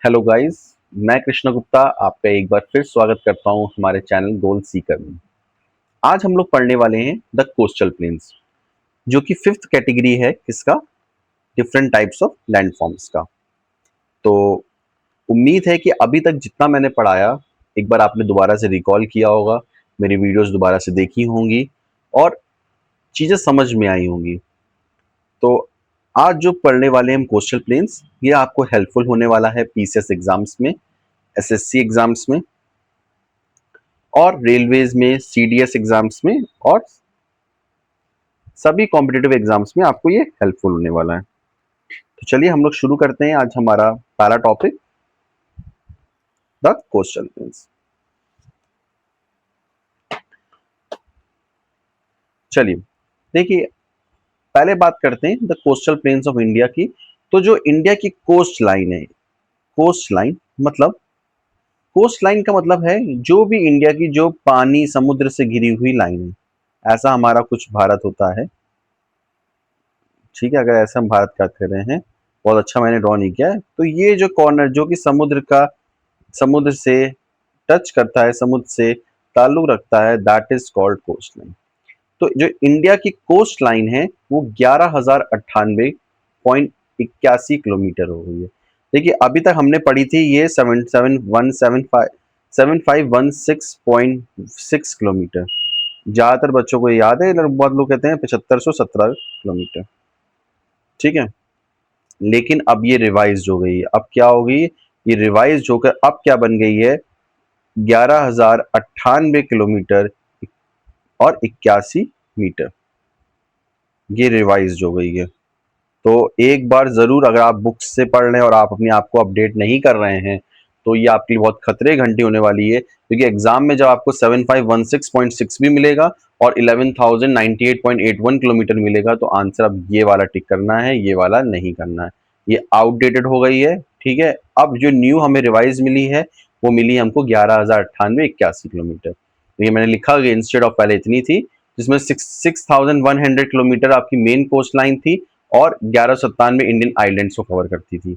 Hello guys, मैं कृष्ण गुप्ता आपका एक बार फिर स्वागत करता हूं हमारे चैनल गोल सीकर में। आज हम लोग पढ़ने वाले हैं द कोस्टल प्लेन्स, जो कि फिफ्थ कैटेगरी है किसका, डिफरेंट टाइप्स ऑफ लैंडफॉर्म्स का। तो उम्मीद है कि अभी तक जितना मैंने पढ़ाया एक बार आपने दोबारा से रिकॉल किया होगा, मेरी वीडियोस दोबारा से देखी होंगी और चीज़ें समझ में आई होंगी। तो आज जो पढ़ने वाले हैं हम कोस्टल प्लेन्स, ये आपको हेल्पफुल होने वाला है पीसीएस एग्जाम्स में, एसएससी एग्जाम्स में और रेलवेज में, सीडीएस एग्जाम्स में और सभी कॉम्पिटिटिव एग्जाम्स में आपको ये हेल्पफुल होने वाला है। तो चलिए हम लोग शुरू करते हैं आज हमारा पहला टॉपिक, द कोस्टल प्लेन्स। चलिए देखिए, पहले बात करते हैं the coastal planes of India की। तो जो इंडिया की कोस्ट लाइन है, कोस्ट लाइन मतलब, कोस्ट लाइन का मतलब है जो भी इंडिया की जो पानी समुद्र से घिरी हुई लाइन है, ऐसा हमारा कुछ भारत होता है। ठीक है, अगर ऐसा हम भारत का कर रहे हैं, बहुत अच्छा मैंने ड्रॉ नहीं किया है, तो ये जो कॉर्नर जो कि समुद्र से टच करता है, समुद्र से ताल्लुक रखता है, that is called coast line. तो जो इंडिया की कोस्ट लाइन है वो 11,098.81 किलोमीटर हो गई है। देखिए अभी तक हमने पढ़ी थी ये 7516.6 किलोमीटर। ज्यादातर बच्चों को याद है, बहुत लोग कहते हैं 7517 किलोमीटर। ठीक है, लेकिन अब ये रिवाइज हो गई है। अब क्या होगी, ये रिवाइज होकर अब क्या बन गई है, 11,098 किलोमीटर और 81 मीटर। ये रिवाइज हो गई है। तो एक बार जरूर, अगर आप बुक्स से पढ़ रहे हैं और आप अपने आप को अपडेट नहीं कर रहे हैं, तो ये आपके लिए बहुत खतरे घंटी होने वाली है, क्योंकि एग्जाम में जब आपको 7516.6 भी मिलेगा और 11,098.81 किलोमीटर मिलेगा, तो आंसर अब ये वाला टिक करना है, ये वाला नहीं करना है। ये आउटडेटेड हो गई है। ठीक है, अब जो न्यू हमें रिवाइज मिली है वो मिली हमको 11,098.81 किलोमीटर। तो ये मैंने लिखा कि इंस्टेड ऑफ पहले इतनी थी, जिसमें 6,100 किलोमीटर आपकी मेन कोस्ट लाइन थी और 1197 इंडियन आइलैंड्स को कवर करती थी।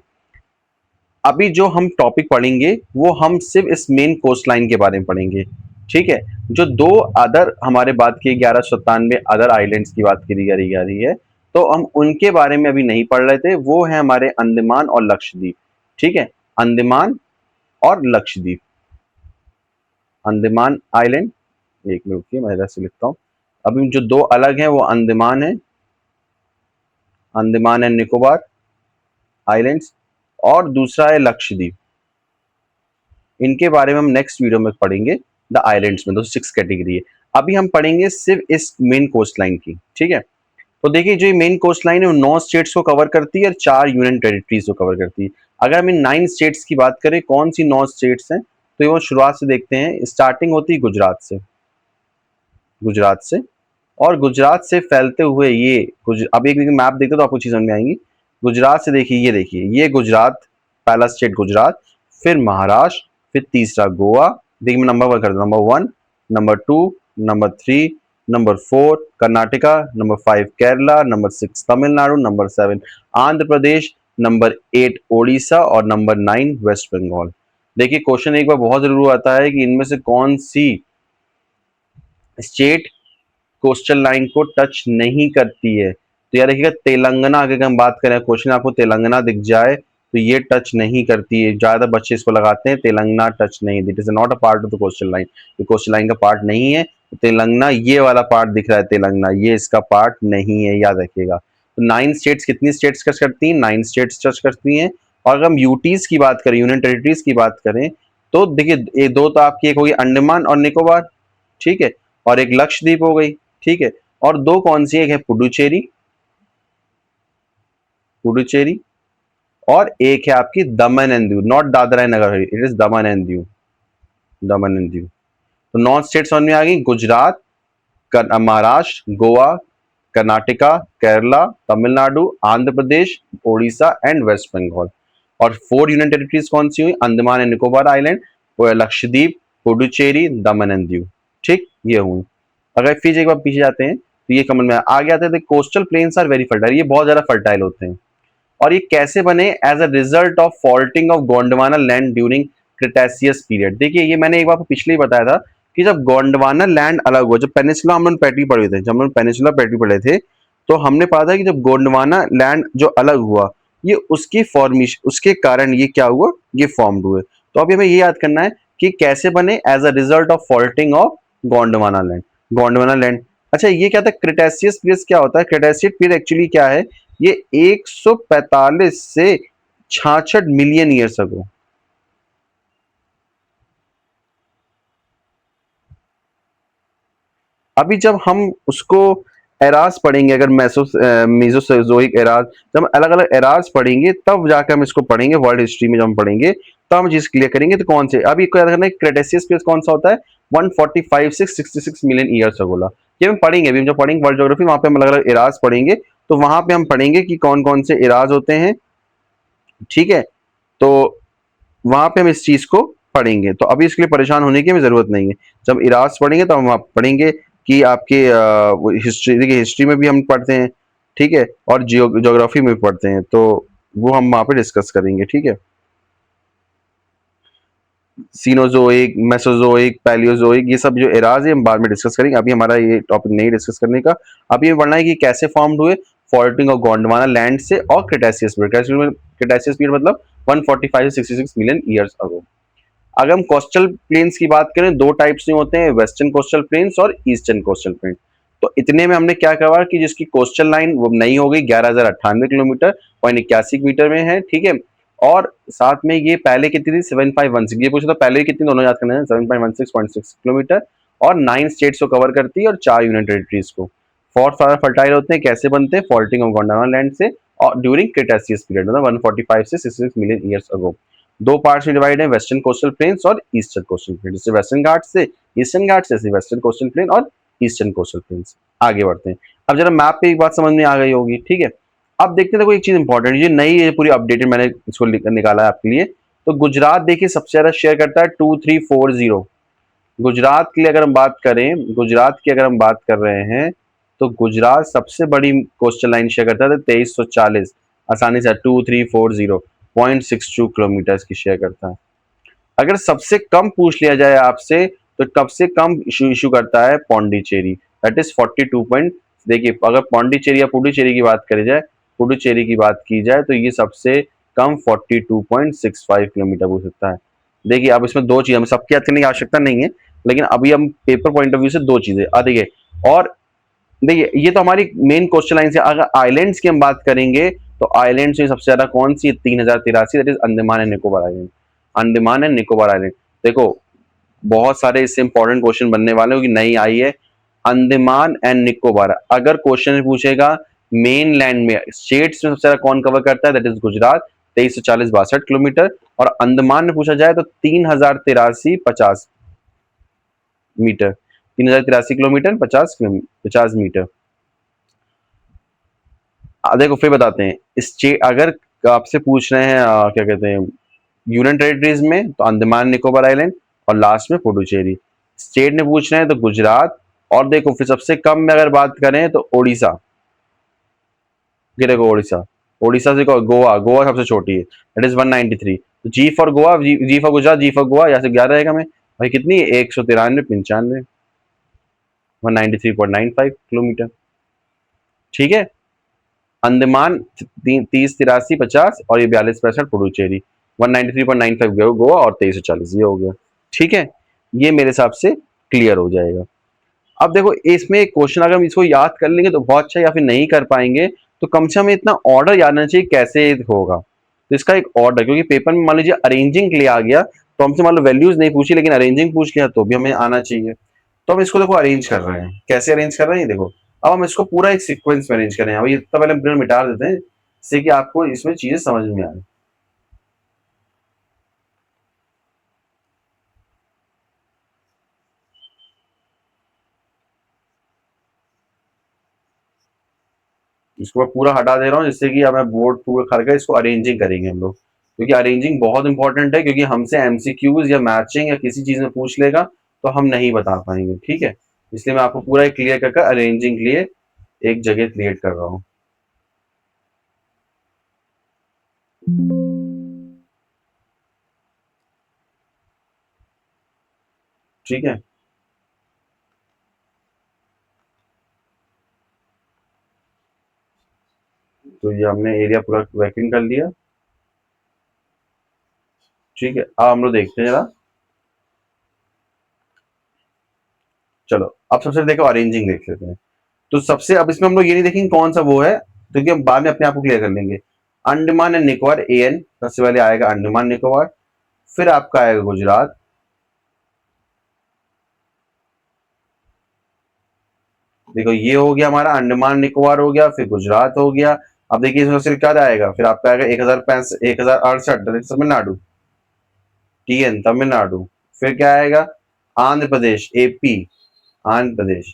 अभी जो हम टॉपिक पढ़ेंगे वो हम सिर्फ इस मेन कोस्ट लाइन के बारे में पढ़ेंगे। ठीक है, जो दो अदर हमारे बात की 1197 अदर आइलैंड्स की बात करी जा रही है, तो हम उनके बारे में अभी नहीं पढ़ रहे थे। वो है हमारे अंडमान और लक्षद्वीप। ठीक है, अंडमान और लक्षद्वीप, अंडमान आइलैंड, एक मिनट रुकिए मैं इधर से लिखता हूँ। अभी जो दो अलग हैं वो अंडमान है, अंडमान एंड निकोबार आइलैंड्स, और दूसरा है लक्षद्वीप। इनके बारे में हम नेक्स्ट वीडियो में पढ़ेंगे, द आइलैंड्स में। तो 6 कैटेगरी है। अभी हम पढ़ेंगे सिर्फ इस मेन कोस्ट लाइन की। ठीक है, तो देखिए जो मेन कोस्ट लाइन है वो 9 स्टेट्स को कवर करती है और 4 यूनियन टेरिटरीज को कवर करती है। अगर हम इन 9 स्टेट्स की बात करें, कौन सी 9 स्टेट्स हैं, तो ये वो शुरुआत से देखते हैं। स्टार्टिंग होती है गुजरात से, गुजरात से, और गुजरात से फैलते हुए ये अब एक मैप देखते तो आपको चीज समझ में आएंगी। गुजरात से देखिए, ये देखिए, ये गुजरात, पहला स्टेट गुजरात, फिर महाराष्ट्र, फिर तीसरा गोवा। देखिए मैं नंबर वन कर दूं, number 1, number 2, number 3, number 4 Karnataka, number 5 Kerala, number 6 Tamil Nadu, number 7 Andhra Pradesh, number 8 Odisha और नंबर 9 वेस्ट बंगाल। देखिए क्वेश्चन एक बार बहुत जरूर आता है कि इनमें से कौन सी स्टेट कोस्टल लाइन को टच नहीं करती है। तो यार देखिएगा, तेलंगाना अगर हम बात करें, क्वेश्चन आपको तेलंगाना दिख जाए तो ये टच नहीं करती है। ज्यादा बच्चे इसको लगाते हैं, तेलंगाना टच नहीं, that is not a part of the coastal line. ये कोस्टल लाइन का पार्ट नहीं है। तो तेलंगाना, ये वाला पार्ट दिख रहा है तेलंगाना, ये इसका पार्ट नहीं है, याद रखिएगा। तो 9 स्टेट्स, कितनी स्टेट्स टच करती हैं, 9 स्टेट्स टच करती हैं। और अगर हम यूटीज की बात करें, यूनियन टेरिटरीज की बात करें, तो देखिए ये दो तो आपकी, एक होगी अंडमान और निकोबार, ठीक है, और एक लक्षद्वीप हो गई। ठीक है, और दो कौन सी, एक है पुडुचेरी, पुडुचेरी, और एक है आपकी Daman and Diu, not Dadra and Nagar Haveli, it is Daman and Diu, Daman and Diu. तो 9 स्टेट समझ में आ गई, गुजरात, महाराष्ट्र, गोवा, कर्नाटका, केरला, तमिलनाडु, आंध्र प्रदेश, ओडिशा एंड वेस्ट बंगाल। और 4 यूनियन टेरिटरीज कौन सी हुई, Andaman and Nicobar island, Lakshadweep, Puducherry, Daman and Diu. ठीक, ये हुई। अगर फिर एक बार पीछे जाते हैं तो ये समझ में आगे आते हैं, coastal plains are very fertile, ये बहुत ज्यादा फर्टाइल होते हैं। और ये कैसे बने? As a result of faulting of Gondwana land during cretaceous period. देखिए ये मैंने एक बार पिछले ही बताया था कि जब गोंडवाना लैंड अलग हुआ, जब पेनिनसुला हम लोग पैटी पढ़े थे, जब हम लोग पेनिनसुला पैटी पढ़े थे, तो हमने पढ़ा था कि जब गोंडवाना लैंड जो अलग हुआ, ये उसकी फॉर्मेशन, उसके कारण ये क्या हुआ, ये फॉर्म्ड हुए। तो अभी हमें ये याद करना है कि कैसे बने? As a result of faulting of Gondwana land. Gondwana land, अच्छा ये क्या था? क्रिटेशियस पीरियड क्या होता है? क्रिटेशियस पीरियड एक्चुअली क्या है? ये 145 से 66 मिलियन ईयर्स अगो। अभी जब हम उसको एराज पढ़ेंगे, अगर मेसोजोइक एराज, जब हम अलग अलग एराज पढ़ेंगे तब जाकर हम इसको पढ़ेंगे वर्ल्ड हिस्ट्री में, जब हम पढ़ेंगे तब हम चीज क्लियर करेंगे। तो कौन से अभी इसको याद रखना है, क्रेटेशियस पीरियड कौन सा होता है? 145 से 66 मिलियन ईयर्स अगोला। ये हम पढ़ेंगे, अभी हम जब पढ़ेंगे वर्ल्ड ज्योग्राफी, वहां पे हम अलग अलग एराज पढ़ेंगे, तो वहां पे हम पढ़ेंगे कि कौन कौन से एराज होते हैं, ठीक है? तो वहां पे हम इस चीज को पढ़ेंगे, तो अभी इसके लिए परेशान होने की हमें जरूरत नहीं है। जब इराज पढ़ेंगे तो हम वहाँ पढ़ेंगे कि आपके हिस्ट्री, देखिए हिस्ट्री में भी हम पढ़ते हैं, ठीक है, और ज्योग्राफी में भी पढ़ते हैं, तो वो हम वहां पे डिस्कस करेंगे, ठीक है। सीनोजोइक, मेसोजोइक, पैलियोजोइक, ये सब जो एराज है हम बाद में डिस्कस करेंगे, अभी हमारा ये टॉपिक नहीं डिस्कस करने का। अभी ये पढ़ना है कि कैसे फॉर्म्ड हुए, फॉल्टिंग ऑफ गोंडवाना लैंड से, और क्रिटेशियस पीरियड। क्रिटेशियस पीरियड मतलब 145 से 66 मिलियन ईयर्स अगो। अगर हम कोस्टल प्लेन्स की बात करें, दो टाइप्स में होते हैं, वेस्टर्न कोस्टल प्लेन्स और ईस्टर्न कोस्टल प्लेन्स। तो इतने में हमने क्या कहा कि जिसकी कोस्टल लाइन वो नई हो गई, 11,098 किलोमीटर, 81 मीटर में है, ठीक है। और साथ में ये पहले कितनी थी? 7516, ये पूछा था पहले कितनी, दोनों याद करना है, 7.16.6 किलोमीटर, और 9 स्टेट्स को कवर करती है और 4 यूनियन टेरिटरीज को। फोर्थ ज्यादा फर्टाइल होते हैं, कैसे बनते हैं? फॉल्टिंग ऑफ गोंडवाना लैंड से, और ड्यूरिंग क्रिटेशियस पीरियड, मतलब 145 से 66 मिलियन ईयर्स अगो। दो पार्ट्स में डिवाइड है, वेस्टर्न कोस्टल प्लेन्स और ईस्टर्न कोस्टल प्लेन। जैसे वेस्टर्न घाट से ईस्टर्न घाट, जैसे वेस्टर्न कोस्टल प्लेन और ईस्टर्न कोस्टल प्लेन्स। आगे बढ़ते हैं। अब जरा मैप पे एक बात समझ में आ गई होगी, ठीक है। अब देखते हैं, देखो एक चीज इंपॉर्टेंट, ये नई है पूरी अपडेटेड, मैंने इसको निकाला है आपके लिए। तो गुजरात देखिए सबसे ज्यादा शेयर करता है 2340। गुजरात की अगर हम बात करें, गुजरात की अगर हम बात कर रहे हैं, तो गुजरात सबसे बड़ी कोस्टल लाइन शेयर करता है 2340, आसानी से 2340 0.62 किलोमीटर की शेयर करता है। अगर सबसे कम पूछ लिया जाए आपसे, तो कब से कम इशू करता है? Pondicherry, that is 42 point. देखिए अगर पौंडीचेरी या पुडुचेरी की बात करी जाए, पुडुचेरी की बात की जाए, तो ये सबसे कम 42.65 किलोमीटर पूछ सकता है। देखिए अब इसमें दो चीज, हमें सबकी याद करने की आवश्यकता नहीं है, लेकिन अभी हम पेपर पॉइंट ऑफ व्यू से दो चीजें देखिए। और देखिए ये तो हमारी मेन कोस्टल लाइन से, अगर आइलैंड्स की हम बात करेंगे, तो आइलैंड्स में सबसे ज्यादा कौन सी? 3083, that is Andaman and Nicobar island. Andaman and Nicobar island, देखो बहुत सारे इससे इंपॉर्टेंट क्वेश्चन बनने वाले हो कि नहीं आई है। अंडमान एंड निकोबार, अगर क्वेश्चन पूछेगा मेन लैंड में, स्टेट्स में सबसे ज्यादा कौन कवर करता है? That is Gujarat, 2340-62 kilometre. और अंडमान में पूछा जाए तो 3083-50 मीटर, 3083 किलोमीटर, 50 मीटर। देखो फिर बताते हैं, स्टेट अगर आपसे पूछ रहे हैं क्या कहते हैं, यूनियन टेरिटरीज में, तो अंडमान निकोबार आइलैंड, और लास्ट में पुडुचेरी। स्टेट में पूछ रहे हैं तो गुजरात, और देखो फिर सबसे कम में अगर बात करें तो ओडिशा। ये देखो ओडिशा, ओडिशा से गोवा, गोवा सबसे छोटी है, दैट इज 193। तो G for Goa, G for Gujarat, G for Goa, यहाँ से 11 रहेगा में भाई, कितनी है? 193, 95, 193.95 किलोमीटर, ठीक है। अंडमान 3083-50, और ये 4265 पुडुचेरी, 193.95 गोवा, और 2340 ये हो गया, ठीक है। ये मेरे हिसाब से क्लियर हो जाएगा। अब देखो इसमें एक क्वेश्चन, अगर हम इसको याद कर लेंगे तो बहुत अच्छा, या फिर नहीं कर पाएंगे तो कम से कम इतना ऑर्डर याद आना चाहिए कैसे होगा। तो इसका एक ऑर्डर, क्योंकि पेपर में मान लीजिए अरेंजिंग के लिए आ गया, तो हमसे मान लो वैल्यूज नहीं पूछी, लेकिन अरेंजिंग पूछ लिया तो भी हमें आना चाहिए। तो हम इसको देखो अरेंज कर रहे हैं, कैसे अरेंज कर रहे हैं देखो। अब हम इसको पूरा एक सीक्वेंस में अरेंज कर रहे हैं। अब ये तो पहले हम मिटा देते हैं, जिससे कि आपको इसमें चीजें समझ में आए। इसको मैं पूरा हटा दे रहा हूँ, जिससे कि हमें बोर्ड पूरा करके इसको अरेंजिंग करेंगे हम लोग, क्योंकि अरेंजिंग बहुत इंपॉर्टेंट है, क्योंकि हमसे एमसीक्यूज या मैचिंग या किसी चीज में पूछ लेगा तो हम नहीं बता पाएंगे, ठीक है। इसलिए मैं आपको पूरा क्लियर करके अरेंजिंग के लिए एक जगह क्रिएट कर रहा हूँ। ठीक है, तो ये हमने एरिया पूरा वैक्यूम कर लिया। ठीक है, अब हम लोग देखते हैं जरा। चलो अब सबसे देखो अरेंजिंग देख लेते हैं। तो सबसे अब इसमें हम लोग ये नहीं देखेंगे कौन सा वो है, क्योंकि हम बाद में अपने आप को क्लियर कर लेंगे। अंडमान एंड निकोबार, एन सबसे पहले आएगा अंडमान निकोबार, फिर आपका आएगा गुजरात, देखो ये हो गया हमारा अंडमान निकोबार हो गया, फिर गुजरात हो गया। अब देखिए इसमें सिर्फ क्या आएगा, फिर आपका आएगा 1068 तमिलनाडु, टीएन तमिलनाडु। फिर क्या आएगा, आंध्र प्रदेश, एपी आंध्र प्रदेश।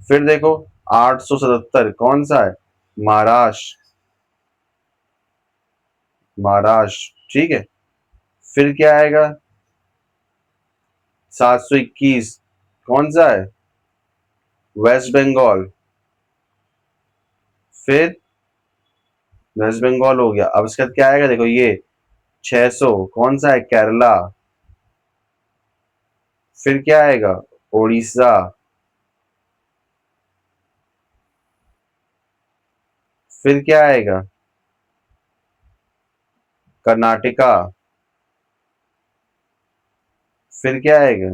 फिर देखो 877 कौन सा है, महाराष्ट्र, महाराष्ट्र। ठीक है, फिर क्या आएगा 721 कौन सा है, वेस्ट बंगाल। फिर वेस्ट बंगाल हो गया। अब इसके बाद क्या आएगा, देखो ये 600 कौन सा है, केरला। फिर क्या आएगा, उड़ीसा। फिर क्या आएगा, कर्नाटका। फिर क्या आएगा,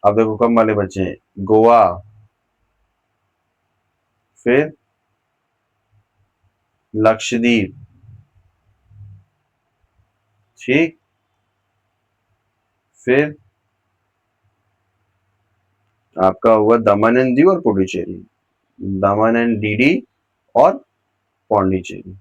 अब देखो कम वाले बचे हैं, गोवा। फिर लक्षद्वीप। ठीक, फिर आपका हुआ दमन एंड दीव और पुडुचेरी, दमन एंड डीडी और पौंडीचेरी।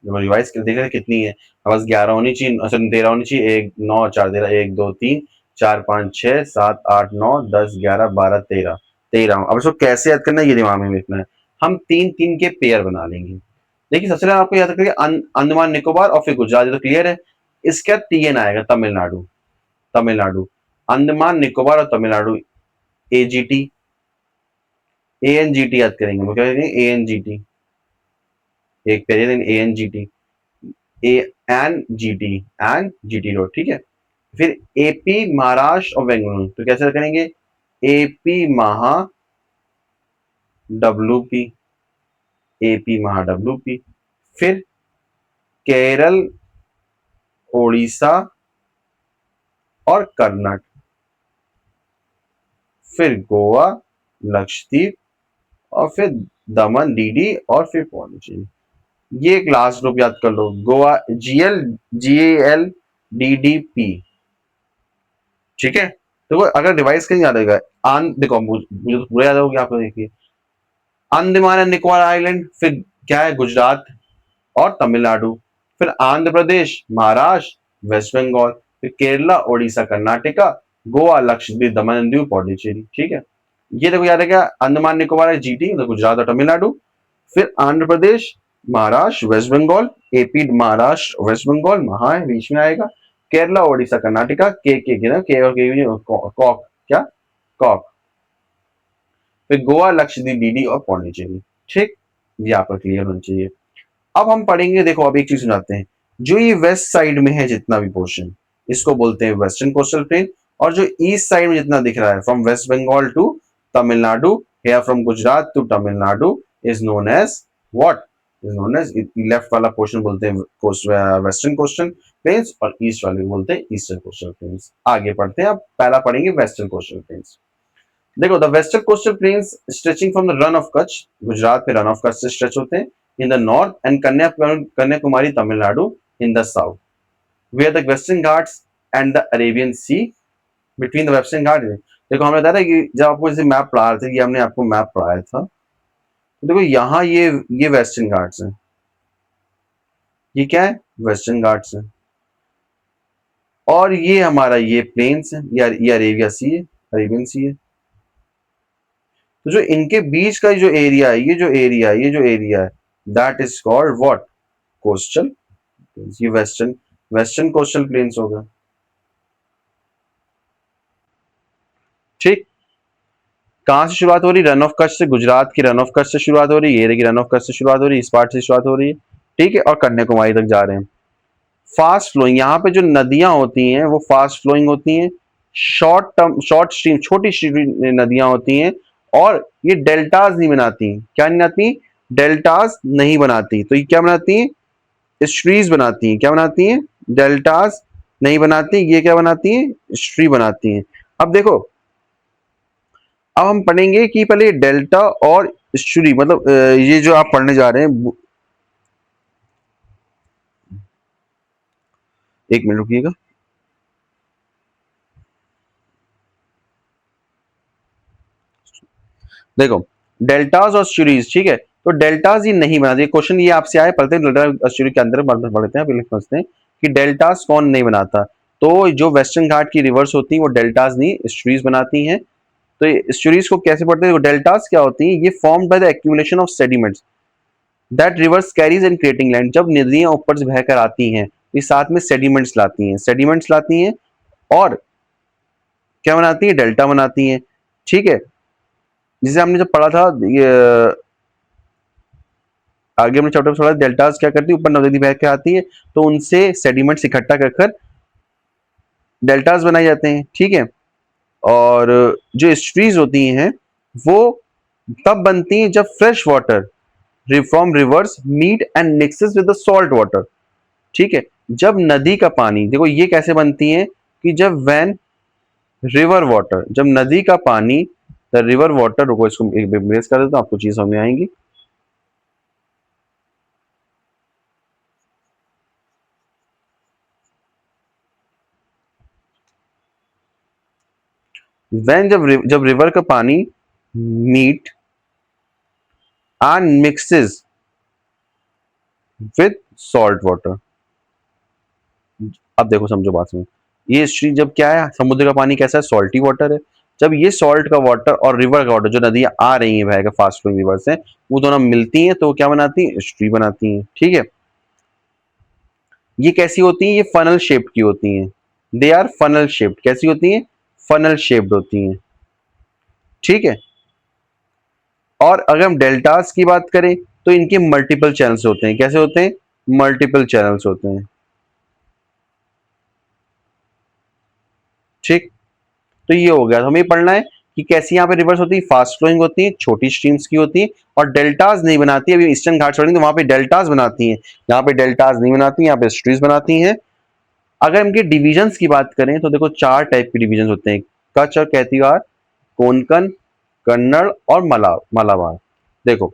जब रिवाइज कर देख रहे कितनी है, बस 11 होनी चाहिए, अच्छा 13 होनी चाहिए, एक 9 4 13, 1 2 3 4 5 6 7 8 9 10 11 12 13, 13। अब इसको कैसे याद करना है ये दिमाग में रखना है। हम तीन तीन के पेयर बना लेंगे। देखिए सबसे पहले आपको याद रखिए अंडमान निकोबार और फिर गुजरात, तो क्लियर है। इसका टीएन आएगा, तमिलनाडु, तमिलनाडु, अंडमान निकोबार और तमिलनाडु, एजीटी, एएनजीटी याद करेंगे, वो क्या करेंगे, एएनजीटी, एक pair A N G T, A N G T, N G T road. ठीक है, फिर एपी महाराष्ट्र और बेंगलुरु, तो कैसे करेंगे, एपी महा डब्ल्यूपी, एपी महा डब्ल्यूपी। फिर केरल, ओडिशा और कर्नाटक। फिर गोवा, लक्षद्वीप और फिर दमन डीडी और फिर पौंडीचेरी। ये एक लास्ट ग्रुप याद कर लो, गोवा, जीएल, जीएल, डीडीपी। ठीक है, तो अगर डिवाइस कहीं याद आएगा, आन देखो मुझे तो पूरा याद हो गया, आपको देखिए अंडमान एंड निकोबार आइलैंड, फिर क्या है गुजरात और तमिलनाडु, फिर आंध्र प्रदेश, महाराष्ट्र, वेस्ट बंगाल, फिर केरला, ओडिशा, कर्नाटका, गोवा, लक्षद्वीप, दमन एंड दीव, पौंडीचेरी। ठीक है, ये देखो याद है क्या, अंडमान निकोबार है जीटी, मतलब गुजरात और तमिलनाडु, फिर Andhra Pradesh, Maharashtra, west Bengal, AP Maharashtra west Bengal, महा है बीच में आएगा, केरला, ओडिशा, कर्नाटका, के ना, के और के कॉक, क्या कॉक, फिर गोवा, लक्षद्वीप, डीडी और पौंडीचेरी। ठीक, ये आपका क्लियर होना चाहिए। अब हम पढ़ेंगे, देखो अब एक चीज सुनाते हैं, जो ये वेस्ट साइड में है जितना भी पोर्शन, इसको बोलते हैं वेस्टर्न कोस्टल प्लेन। और जो ईस्ट साइड में जितना दिख रहा है, from west Bengal to Tamil Nadu या from Gujarat to Tamil Nadu, is known as what, is known as, left वाला पोर्शन बोलते हैं वेस्टर्न कोस्टल प्लेन्स और ईस्ट वाले बोलते हैं ईस्टर्न कोस्टल प्लेन्स। आगे पढ़ते हैं, अब पहला पढ़ेंगे वेस्टर्न कोस्टल प्लेन्स। देखो the western coastal plains stretching from the Rann of Kutch, Gujarat में रन ऑफ कच्छ से स्ट्रेच होते हैं, in the north and Kanyakumari Tamil Nadu in the south, where the western Ghats and the Arabian sea between the western Ghat. देखो हमें बताया था कि जब आपको जैसे मैप पढ़ा रहे थे, ये हमने आपको मैप पढ़ाया था, तो देखो यहाँ ये वेस्टर्न घाट्स हैं, ये क्या है, वेस्टर्न घाट्स है, और ये हमारा ये प्लेन्स है, ये अरेबिया सी है, अरेबियन सी है। तो जो इनके बीच का जो एरिया है, ये जो एरिया है, that is called what, coastal, ये वेस्टर्न वेस्टर्न कोस्टल प्लेन्स होगा। ठीक, कहाँ से शुरुआत हो रही, रन ऑफ कच्छ से, गुजरात की रन ऑफ कच्छ से शुरुआत हो रही है, ये देखिए रन ऑफ कच्छ से शुरुआत हो रही है, इस पार्ट से शुरुआत हो रही है, ठीक है, और कन्याकुमारी तक जा रहे हैं। फास्ट फ्लोइंग, यहाँ पे जो नदियां होती हैं वो फास्ट फ्लोइंग होती हैं, शॉर्ट टर्म शॉर्ट स्ट्रीम छोटी स्ट्रीम नदियां होती हैं, और ये डेल्टाज नहीं बनाती। क्या नहीं बनाती, डेल्टाज नहीं बनाती। तो ये क्या बनाती हैं, स्ट्रीज बनाती हैं। क्या बनाती हैं, डेल्टाज नहीं बनाती, ये क्या बनाती हैं, स्ट्री बनाती हैं। अब देखो, अब हम पढ़ेंगे कि पहले डेल्टा और स्ट्री मतलब ये जो आप पढ़ने जा रहे हैं, एक मिनट रुकिएगा। देखो, डेल्टास और स्टूरीज, ठीक है, तो डेल्टास ये नहीं बनाती। क्वेश्चन ये आपसे आए, पढ़ते हैं डेल्टा और स्टूरी के अंदर पढ़ते हैं, पहले समझते हैं कि डेल्टास कौन नहीं बनाता। तो जो वेस्टर्न घाट की रिवर्स होती हैं वो डेल्टास नहीं स्टूरीज बनाती हैं। तो स्टूरीज को कैसे पढ़ते हैं, डेल्टास क्या होती हैं, ये formed by the accumulation of sediments that reverse carries in creating land. जब नदियां ऊपर से बहकर आती हैं, ये साथ में सेडिमेंट्स लाती हैं, सेडिमेंट्स लाती हैं, और क्या बनाती है, डेल्टा बनाती हैं, ठीक है। जिसे हमने जब पढ़ा था, ये आगे हमने चैप्टर पढ़ा, डेल्टास क्या करती है, ऊपर नदी बह के आती है, तो उनसे सेडिमेंट्स इकट्ठा कर डेल्टास बनाए जाते हैं, ठीक है। और जो एस्ट्रीज होती हैं वो तब बनती हैं जब fresh water from rivers meet and mixes with the salt water, ठीक है। जब नदी का पानी, देखो ये कैसे बनती है कि जब वैन रिवर वाटर, जब नदी का पानी, द रिवर वाटर, रुको इसको एक बेस कर देता हूं, आपको चीज समझ में आएंगी। वैन जब रिवर का पानी meet and mixes with salt water. अब देखो समझो बात में, ये स्ट्रीम जब क्या है, समुद्र का पानी कैसा है, सॉल्टी वाटर है। जब ये सॉल्ट का वाटर और रिवर का वाटर, जो नदियां आ रही है बहकर फास्ट फ्लोइंग रिवर से, वो दोनों मिलती हैं तो वो क्या बनाती है, स्ट्री बनाती हैं, ठीक है। ये कैसी होती है, ये फनल शेप्ड की होती हैं, दे आर फनल शेप्ड। कैसी होती हैं, फनल शेप्ड होती हैं, ठीक है। और अगर हम डेल्टास की बात करें तो इनके मल्टीपल चैनल्स होते हैं। कैसे होते हैं, मल्टीपल चैनल्स होते हैं, ठीक। तो ये हो गया, तो हमें पढ़ना है कि कैसी यहाँ पे रिवर्स होती है, फास्ट फ्लोइंग होती है, छोटी स्ट्रीम्स की होती है, और डेल्टाज नहीं बनाती। अभी ईस्टर्न घाट छोड़ेंगे तो वहां पे डेल्टाज बनाती हैं, यहाँ पे डेल्टाज नहीं बनाती, यहाँ पे स्ट्रीज बनाती हैं। अगर इनके डिविजन्स की बात करें तो देखो चार टाइप के डिविजन होते हैं, कच्छ और कैथीवार, कोंकण, कन्नड़ और मालाबार। देखो,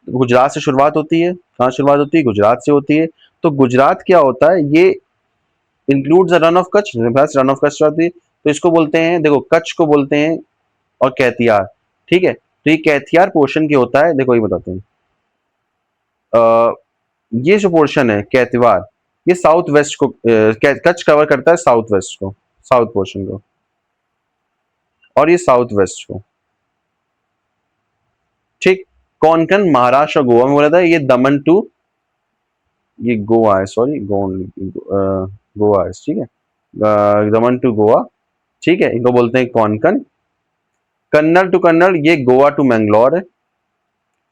गुजरात से शुरुआत होती है, कहाँ शुरुआत होती है, गुजरात से होती है। तो गुजरात क्या होता है, ये includes run of Kutch, run of Kutch होती है, तो इसको बोलते हैं, देखो कच्छ को बोलते हैं और कैथियार, ठीक है। तो ये कैथियार पोर्शन की होता है, देखो ये बताते हैं, ये जो पोर्शन है कैथिवार, ये साउथ वेस्ट को, कच्छ कवर करता है साउथ वेस्ट को, साउथ पोर्शन को, और ये साउथ वेस्ट को, ठीक। कोंकण महाराष्ट्र और गोवा में बोला था, ये दमन टू, ये गोवा है, सॉरी गोवा है, ठीक है, दमन टू गोवा, ठीक है, इनको बोलते हैं कोंकण। कन्नड़ टू कन्नड़, ये गोवा टू मैंगलोर है,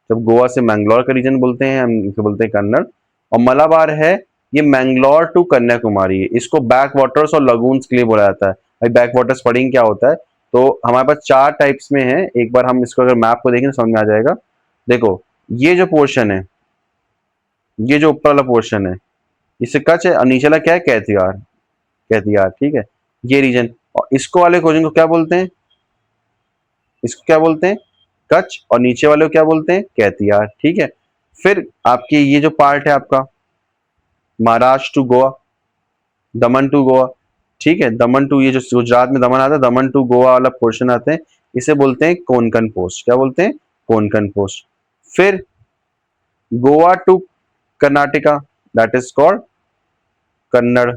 जब गोवा से मैंगलोर का रीजन बोलते हैं हम इसे बोलते हैं कन्नड़। और मलाबार है, ये मैंगलोर टू कन्याकुमारी है, इसको बैक वाटर्स और लगून्स के लिए बोला जाता है। भाई बैक वाटर्स पढ़ेंगे क्या होता है, तो हमारे पास चार टाइप्स में है, एक बार हम इसको अगर मैप को देखें तो समझ में आ जाएगा। देखो, ये जो पोर्शन है, ये जो ऊपर वाला पोर्शन है, इससे कच्छ है, और नीचे वाला क्या है, कैथियार, कैथियार, ठीक है, ये रीजन। और इसको वाले क्वेश्चन को क्या बोलते हैं, इसको क्या बोलते हैं, कच्छ, और नीचे वाले को क्या बोलते हैं, कैथियार, ठीक है। फिर आपकी ये जो पार्ट है आपका Maharashtra to Goa, Daman to Goa, ठीक है, दमन टू, ये जो गुजरात में दमन आता है, दमन टू गोवा वाला पोर्शन आते हैं, इसे बोलते हैं कोंकण पोस्ट। क्या बोलते हैं, कोंकण पोस्ट। फिर Goa to Karnataka, that is called Kannada,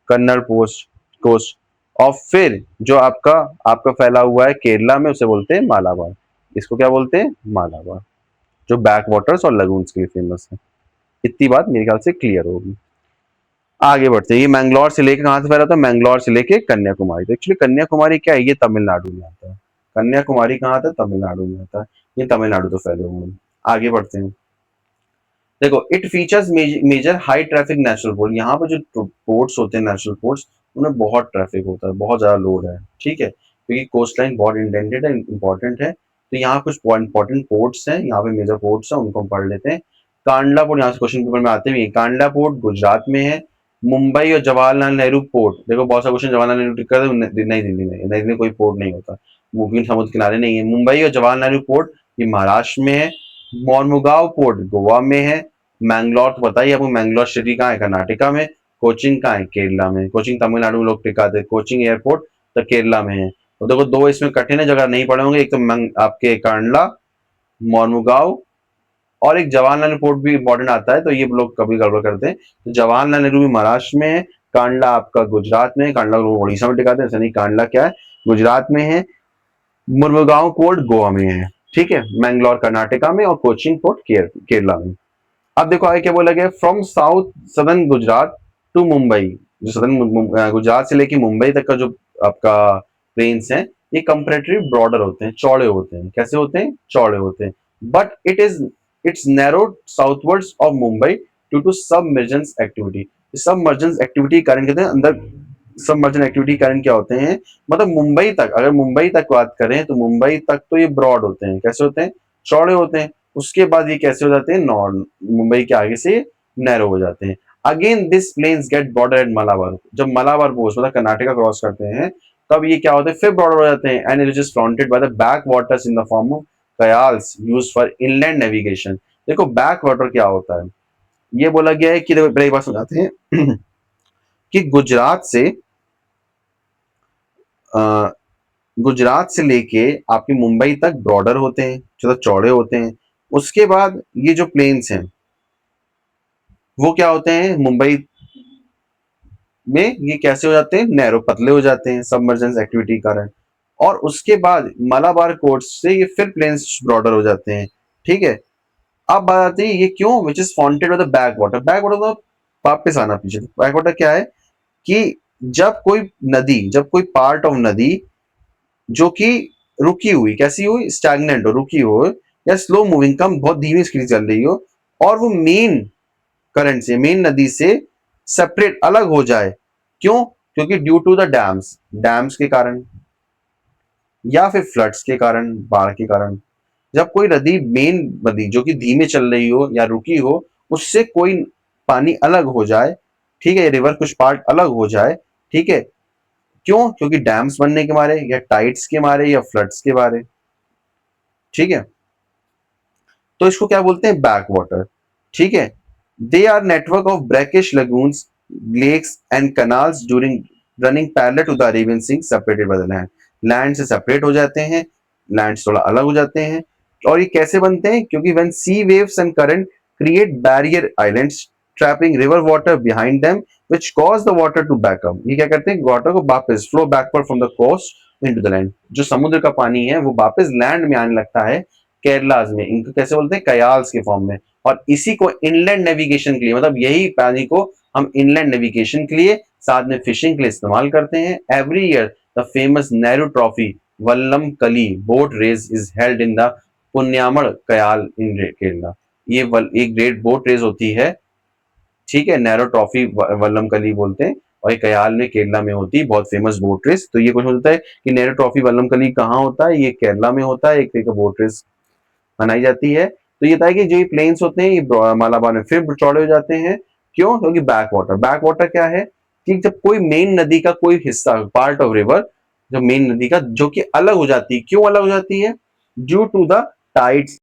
Kannada coast coast. और फिर जो आपका आपका फैला हुआ है केरला में, उसे बोलते हैं मालाबार। इसको क्या बोलते हैं, मालाबार, जो बैक वाटर्स और लगून्स के लिए फेमस है। इतनी बात मेरे ख्याल से क्लियर होगी। आगे बढ़ते हैं, ये मैंगलोर से लेके कहां से फैला था, मैंगलोर से लेके कन्याकुमारी। तो एक्चुअली कन्याकुमारी क्या है, ये तमिलनाडु में आता है। कन्याकुमारी कहाँ आता है? तमिलनाडु में आता है। ये तमिलनाडु तो फैले हुए हैं। आगे बढ़ते हैं। देखो, it features major high traffic natural port. यहाँ पर जो पोर्ट्स होते हैं, नेचुरल पोर्ट्स, उनमें बहुत ट्रैफिक होता है, बहुत ज्यादा लोड है, ठीक है, क्योंकि कोस्ट लाइन बहुत इंडेंटेड है, इंपॉर्टेंट है। तो यहाँ कुछ इंपॉर्टेंट पोर्ट्स हैं, यहाँ पे मेजर पोर्ट्स हैं, उनको हम पढ़ लेते हैं। कांडला पोर्ट, यहाँ से क्वेश्चन पेपर में आते भी, कांडला पोर्ट गुजरात में है। मुंबई और जवाहरलाल नेहरू पोर्ट, देखो बहुत सा क्वेश्चन जवाहरलाल नेहरू टिक कर नई दिल्ली में, नई दिल्ली में कोई पोर्ट नहीं होता, वो भी समुद्र किनारे नहीं है। मुंबई और जवाहरलाल नेहरू पोर्ट ये महाराष्ट्र में है। मोरमुगांव पोर्ट गोवा में है। मैंगलोर तो पता ही है आपको, मैंगलोर सिटी कहाँ है? कर्नाटका में। कोचिंग कहाँ है? केरला में। कोचिंग तमिलनाडु में लोग टिकाते हैं, कोचिंग एयरपोर्ट तो केरला में है। तो देखो दो इसमें कठिन है, जगह नहीं पड़े होंगे, एक तो आपके कांडला, मोरमुगांव, और एक जवाहरलाल नेहरू पोर्ट भी इंपॉर्टेंट आता है, तो ये लोग कभी गड़बड़ करते हैं। तो जवाहरलाल नेहरू भी महाराष्ट्र में है, कांडला आपका गुजरात में है, कांडला लोग उड़ीसा में टिकाते हैं, ऐसा नहीं, कांडला क्या है? गुजरात में है। मुरमुगांव पोर्ट गोवा में है, ठीक है, मैंगलोर कर्नाटका में, और कोचिंग पोर्ट केरला में। अब देखो आगे क्या बोला गया, from south southern Gujarat to Mumbai. जो सदर्न गुजरात से लेके मुंबई तक का जो आपका प्लेन्स हैं, ये कंपैरेटिवली ब्रॉडर होते हैं, चौड़े होते हैं। कैसे होते हैं? चौड़े होते हैं। But it's narrowed southwards of Mumbai due to submergence activity. Submergence activity के कारण कहते हैं अंदर, सबमर्जन एक्टिविटी के कारण क्या होते हैं, मतलब मुंबई तक, अगर मुंबई तक बात करें तो मुंबई तक तो ये ब्रॉड होते हैं। कैसे होते हैं? चौड़े होते हैं। उसके बाद ये कैसे हो जाते हैं? नॉन, मुंबई के आगे से नैरो हो जाते हैं। Again this plains get border at Malabar. जब मलाबार पोस्ट मतलब कर्नाटका क्रॉस करते हैं, तब ये क्या होते हैं? फिर बॉर्डर हो जाते हैं। And it is fronted by the back waters in the form of kayals used for inland navigation. देखो बैक वाटर क्या होता है, ये बोला गया है कि, देखो पहले एक बात समझाते हैं कि अ, गुजरात से लेके आपके मुंबई तक ब्रॉडर होते हैं, जो चौड़े होते हैं। उसके बाद ये जो प्लेन्स हैं वो क्या होते हैं, मुंबई में ये कैसे हो जाते हैं? नैरो, पतले हो जाते हैं सबमर्जेंस एक्टिविटी के कारण। और उसके बाद मलाबार कोर्स से ये फिर प्लेन्स ब्रॉडर हो जाते हैं, ठीक है। अब बात आती है ये क्यों, which is fronted by the back water. Back water तो वापस आना पीछे, बैक वाटर क्या है कि जब कोई नदी, जब कोई पार्ट ऑफ नदी जो कि रुकी हुई, कैसी हुई? स्टैग्नेंट हो, रुकी हो, या स्लो मूविंग, कम बहुत धीमी स्पीड चल रही हो, और वो मेन करंट से, मेन नदी से सेपरेट, अलग हो जाए। क्यों? क्योंकि due to the dams, dams के कारण, या फिर फ्लड्स के कारण, बाढ़ के कारण। जब कोई नदी, मेन नदी जो कि धीमे चल रही हो या रुकी हो, उससे कोई पानी अलग हो जाए, ठीक है, रिवर कुछ पार्ट अलग हो जाए, ठीक है, क्यों? क्योंकि डैम्स बनने के मारे, या टाइड्स के मारे, या फ्लड्स के मारे, ठीक है। तो इसको क्या बोलते हैं? बैक वाटर, ठीक है। They are network of brackish lagoons, lakes and canals during running parallel to the Arabian sea, separated by the land. Land से सेपरेट हो जाते हैं, लैंड से थोड़ा अलग हो जाते हैं। और ये कैसे बनते हैं? क्योंकि when sea waves and current create barrier islands trapping river water behind them which cause the water to back up. ये क्या करते हैं? वाटर को वापस flow backward from the coast into the land. जो समुद्र का पानी है वो वापस लैंड में आने लगता है, केरलाज में। इनको कैसे बोलते हैं? कयाल्स के फॉर्म में। और इसी को इनलैंड नेविगेशन के लिए, मतलब यही पानी को हम इनलैंड नेविगेशन के लिए, साथ में फिशिंग के लिए इस्तेमाल करते हैं। Every year the famous Nehru trophy vallam kali boat race is held in the Punnamada kayal in Kerala. ये एक ग्रेट बोट रेस होती है, ठीक है, नेहरू ट्रॉफी वल्लम कली बोलते हैं, और ये कयाल में, केरला में होती है, बहुत फेमस बोट रेस। तो ये कुछ होता है कि नेहरू ट्रॉफी वल्लम कली कहाँ होता है? ये केरला में होता है, एक तरह का बोट रेस मनाई जाती है। तो ये था कि जो ये प्लेन्स होते हैं, ये मालाबार में फिर चौड़े हो जाते हैं। क्यों? क्योंकि बैक वाटर, बैक वाटर क्या है कि जब कोई मेन नदी का कोई हिस्सा, पार्ट ऑफ रिवर, जो मेन नदी का जो कि अलग हो जाती है, क्यों अलग हो जाती है? ड्यू टू द टाइड्स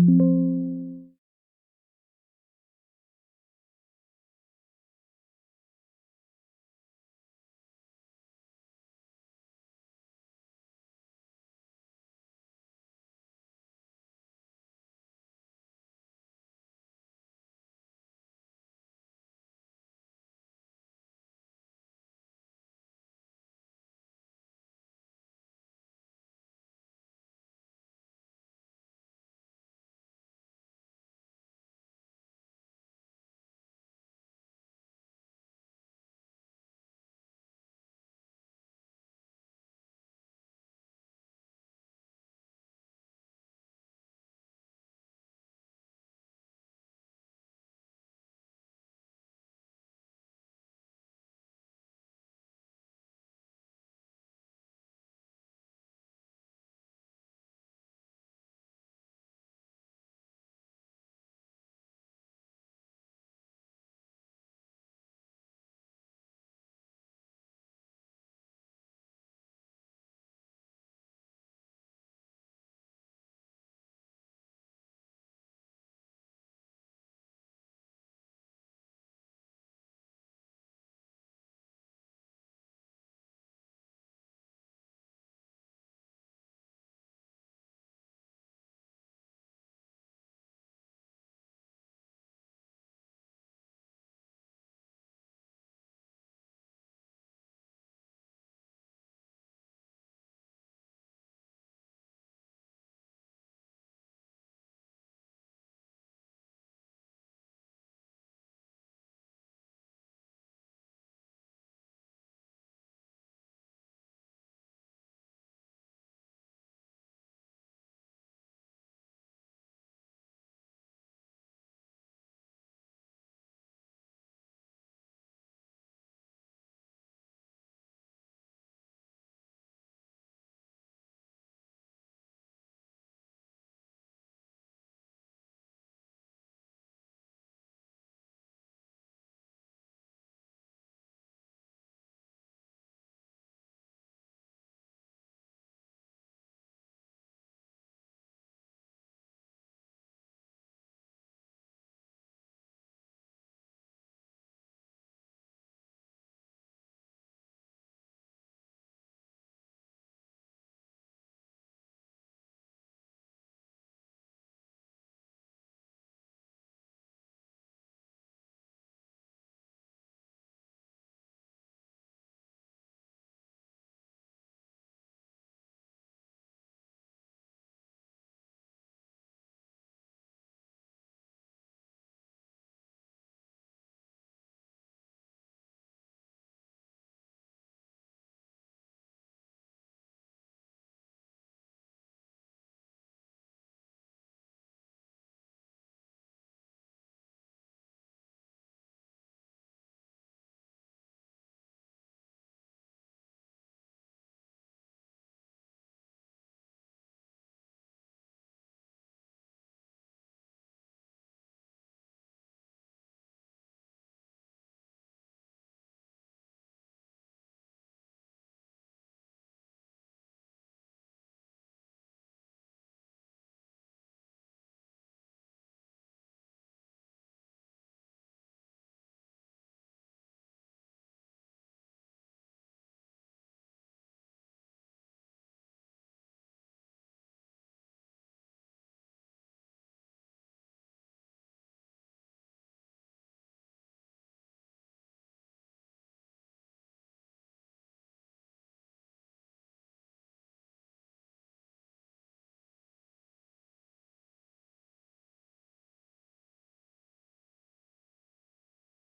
है।